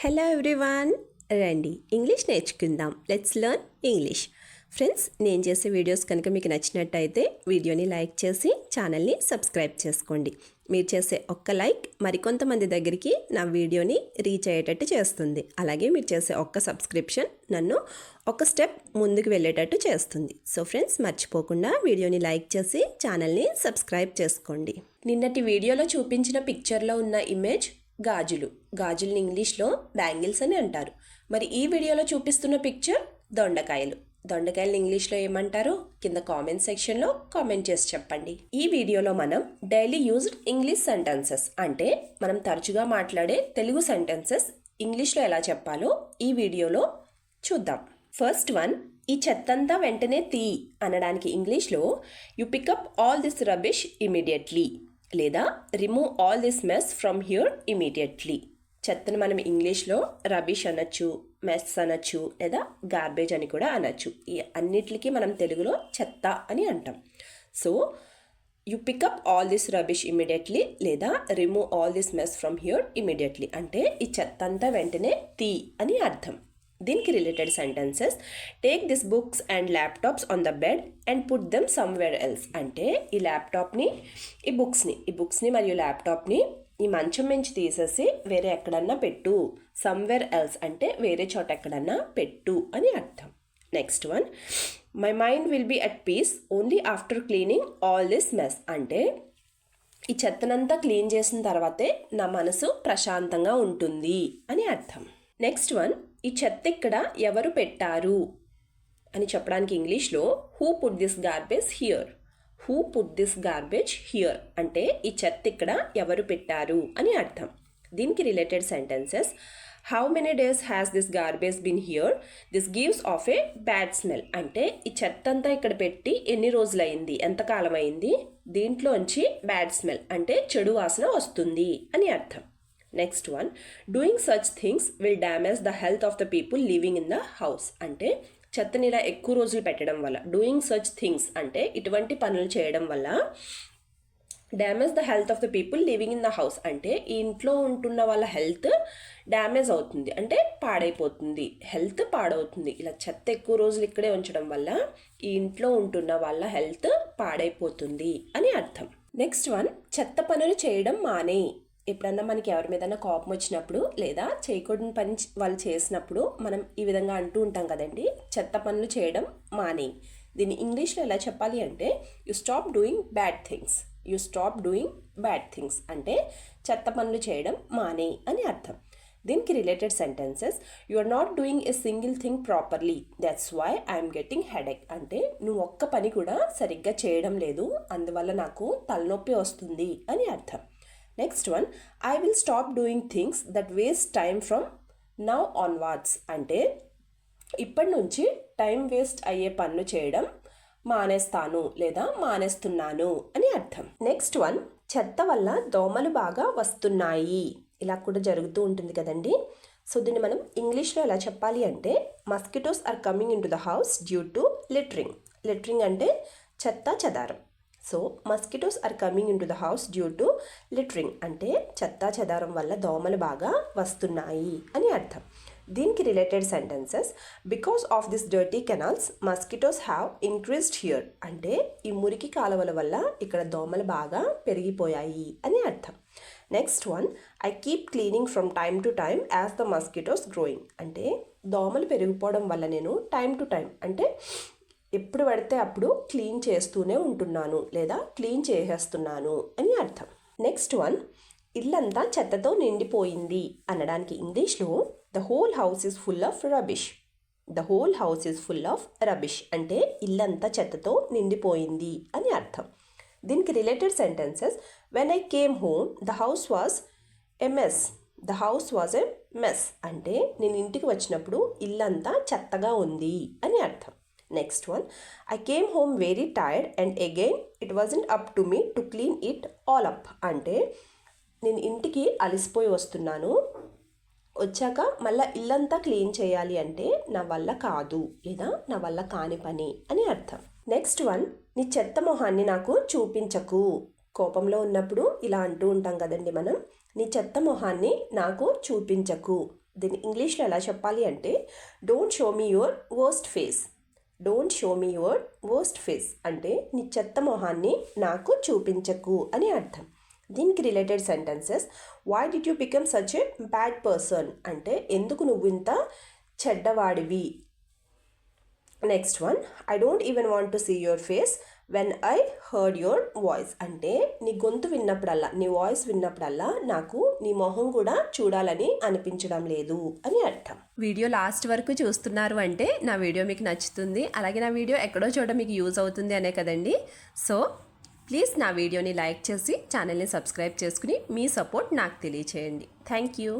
Hello everyone, రండి English నేర్చుకుందాం. Let's learn English. Friends, నేను చేసే వీడియోస్ కనుక మీకు నచ్చినట్టయితే వీడియోని లైక్ చేసి ఛానల్ని సబ్స్క్రైబ్ చేసుకోండి. మీరు చేసే ఒక్క లైక్ మరికొంతమంది దగ్గరికి నా వీడియోని రీచ్ అయ్యేటట్టు చేస్తుంది. అలాగే మీరు చేసే ఒక్క సబ్స్క్రిప్షన్ నన్ను ఒక స్టెప్ ముందుకు వెళ్ళేటట్టు చేస్తుంది. సో ఫ్రెండ్స్, మర్చిపోకుండా వీడియోని లైక్ చేసి ఛానల్ని సబ్స్క్రైబ్ చేసుకోండి. నిన్నటి వీడియోలో చూపించిన పిక్చర్లో ఉన్న ఇమేజ్ గాజుల్ని ఇంగ్లీష్లో బ్యాంగిల్స్ అని అంటారు. మరి ఈ వీడియోలో చూపిస్తున్న పిక్చర్ దొండకాయలు ఇంగ్లీష్లో ఏమంటారో కింద కామెంట్ సెక్షన్లో కామెంట్ చేసి చెప్పండి. ఈ వీడియోలో మనం డైలీ యూజ్డ్ ఇంగ్లీష్ సెంటెన్సెస్ అంటే మనం తరచుగా మాట్లాడే తెలుగు సెంటెన్సెస్ ఇంగ్లీష్లో ఎలా చెప్పాలో ఈ వీడియోలో చూద్దాం. ఫస్ట్ వన్, ఈ చెత్తంతా వెంటనే తీ అనడానికి ఇంగ్లీష్లో you pick up all this rubbish immediately లేదా remove all this mess from here immediately. చెత్తను మనం ఇంగ్లీష్లో రబిష్ అనొచ్చు, మెస్ అనొచ్చు, లేదా గార్బేజ్ అని కూడా అనొచ్చు. ఈ అన్నిటికీ మనం తెలుగులో చెత్త అని అంటాం. So you pick up all this rubbish immediately లేదా remove all this mess from here immediately అంటే ఈ చెత్త అంతా వెంటనే తీ అని అర్థం. దీనికి related sentences, take this books and laptops on the bed and put them somewhere else అంటే ఈ ల్యాప్టాప్ని ఈ బుక్స్ని మరియు ల్యాప్టాప్ని ఈ మంచం నుంచి తీసేసి వేరే ఎక్కడన్నా పెట్టు. సమ్వేర్ ఎల్స్ అంటే వేరే చోట ఎక్కడన్నా పెట్టు అని అర్థం. Next one, my mind will be at peace only after cleaning all this mess అంటే ఈ చెత్తనంతా క్లీన్ చేసిన తర్వాతే నా మనసు ప్రశాంతంగా ఉంటుంది అని అర్థం. నెక్స్ట్ వన్, ఈ చెత్త ఇక్కడ ఎవరు పెట్టారు అని చెప్పడానికి ఇంగ్లీష్లో who put this garbage here అంటే ఈ చెత్త ఇక్కడ ఎవరు పెట్టారు అని అర్థం. దీనికి related sentences, how many days has this garbage bin here, this gives off a bad smell అంటే ఈ చెత్త అంతా ఇక్కడ పెట్టి ఎన్ని రోజులైంది, ఎంతకాలం అయింది, దీంట్లోంచి బ్యాడ్ స్మెల్ అంటే చెడు వాసన వస్తుంది అని అర్థం. Next one, doing such things will damage the health of the people living in the house అంటే చెత్తని ఇలా ఎక్కువ రోజులు పెట్టడం వల్ల, డూయింగ్ సచ్ థింగ్స్ అంటే ఇటువంటి పనులు చేయడం వల్ల, damage the health of the people living in the house అంటే ఈ ఇంట్లో ఉంటున్న వాళ్ళ హెల్త్ డ్యామేజ్ అవుతుంది అంటే పాడైపోతుంది, హెల్త్ పాడవుతుంది. ఇలా చెత్త ఎక్కువ రోజులు ఇక్కడే ఉంచడం వల్ల ఈ ఇంట్లో ఉంటున్న వాళ్ళ హెల్త్ పాడైపోతుంది అని అర్థం. నెక్స్ట్ వన్, చెత్త పనులు చేయడం మానే. ఎప్పుడన్నా మనకి ఎవరి మీదన్నా కోపం వచ్చినప్పుడు లేదా చేయకూడని పని వాళ్ళు చేసినప్పుడు మనం ఈ విధంగా అంటూ ఉంటాం కదండి, చెత్త పనులు చేయడం మానే. దీన్ని ఇంగ్లీష్లో ఎలా చెప్పాలి అంటే you stop doing bad things అంటే చెత్త పనులు చేయడం మానే అని అర్థం. దీనికి related sentences, you are not doing a single thing properly that's why I'm getting headache అంటే నువ్వు ఒక్క పని కూడా సరిగ్గా చేయడం లేదు, అందువల్ల నాకు తలనొప్పి వస్తుంది అని అర్థం. Next one, I will stop doing things that waste time from now onwards అంటే ఇప్పటి నుంచి టైం వేస్ట్ అయ్యే పనులు చేయడం మానేస్తాను లేదా మానేస్తున్నాను అని అర్థం. నెక్స్ట్ వన్, చెత్త వల్ల దోమలు బాగా వస్తున్నాయి. ఇలా కూడా జరుగుతూ ఉంటుంది కదండి. సో దీన్ని మనం ఇంగ్లీష్లో ఎలా చెప్పాలి అంటే mosquitoes are coming into the house due to littering అంటే చెత్త చెదారం. So mosquitoes are coming into the house due to littering అంటే చెత్త చెదారం వల్ల దోమలు బాగా వస్తున్నాయి అని అర్థం. దీనికి related sentences, because of this dirty canals mosquitoes have increased here అంటే ఈ మురికి కాలువల వల్ల ఇక్కడ దోమలు బాగా పెరిగిపోయాయి అని అర్థం. Next one, I keep cleaning from time to time as the mosquitoes growing అంటే దోమలు పెరిగిపోవడం వల్ల నేను టైం టు టైం అంటే ఎప్పుడు పడితే అప్పుడు క్లీన్ చేస్తూనే ఉంటున్నాను లేదా క్లీన్ చేసేస్తున్నాను అని అర్థం. నెక్స్ట్ వన్, ఇల్లంతా చెత్తతో నిండిపోయింది అనడానికి ఇంగ్లీష్లో the whole house is full of rubbish అంటే ఇల్లంతా చెత్తతో నిండిపోయింది అని అర్థం. దీనికి related sentences, when I came home the house was a mess అంటే నేను ఇంటికి వచ్చినప్పుడు ఇల్లంతా చెత్తగా ఉంది అని అర్థం. Next one, I came home very tired and again it wasn't up to me to clean it all up అంటే నేను ఇంటికి అలసిపోయి వస్తున్నాను, వచ్చాక మళ్ళీ ఇల్లంతా క్లీన్ చేయాలి అంటే నా వల్ల కాదు లేదా నా వల్ల కాని పని అని అర్థం. నెక్స్ట్ వన్, నీ చెత్త మొహాన్ని నాకు చూపించకు. కోపంలో ఉన్నప్పుడు ఇలా అంటూ ఉంటాం కదండి మనం, నీ చెత్త మొహాన్ని నాకు చూపించకు. దీన్ని ఇంగ్లీష్లో ఎలా చెప్పాలి అంటే don't show me your worst face. Don't show me your worst face అంటే నీ చెత్త మొహాన్ని నాకు చూపించకు అని అర్థం. దీనికి related sentences, why did you become such a bad person అంటే ఎందుకు నువ్వు ఇంత చెడ్డవాడివి. Next one, I don't even want to see your face when I heard your voice అంటే నీ గొంతు విన్నప్పుడల్లా, నీ వాయిస్ విన్నప్పుడల్లా నాకు నీ మొహం కూడా చూడాలని అనిపించడం లేదు అని అర్థం. వీడియో లాస్ట్ వరకు చూస్తున్నారు అంటే నా వీడియో మీకు నచ్చుతుంది, అలాగే నా వీడియో ఎక్కడో చోట మీకు యూజ్ అవుతుంది అనే కదండి. సో ప్లీజ్ నా వీడియోని లైక్ చేసి ఛానల్ని సబ్స్క్రైబ్ చేసుకుని మీ సపోర్ట్ నాకు తెలియచేయండి. Thank you.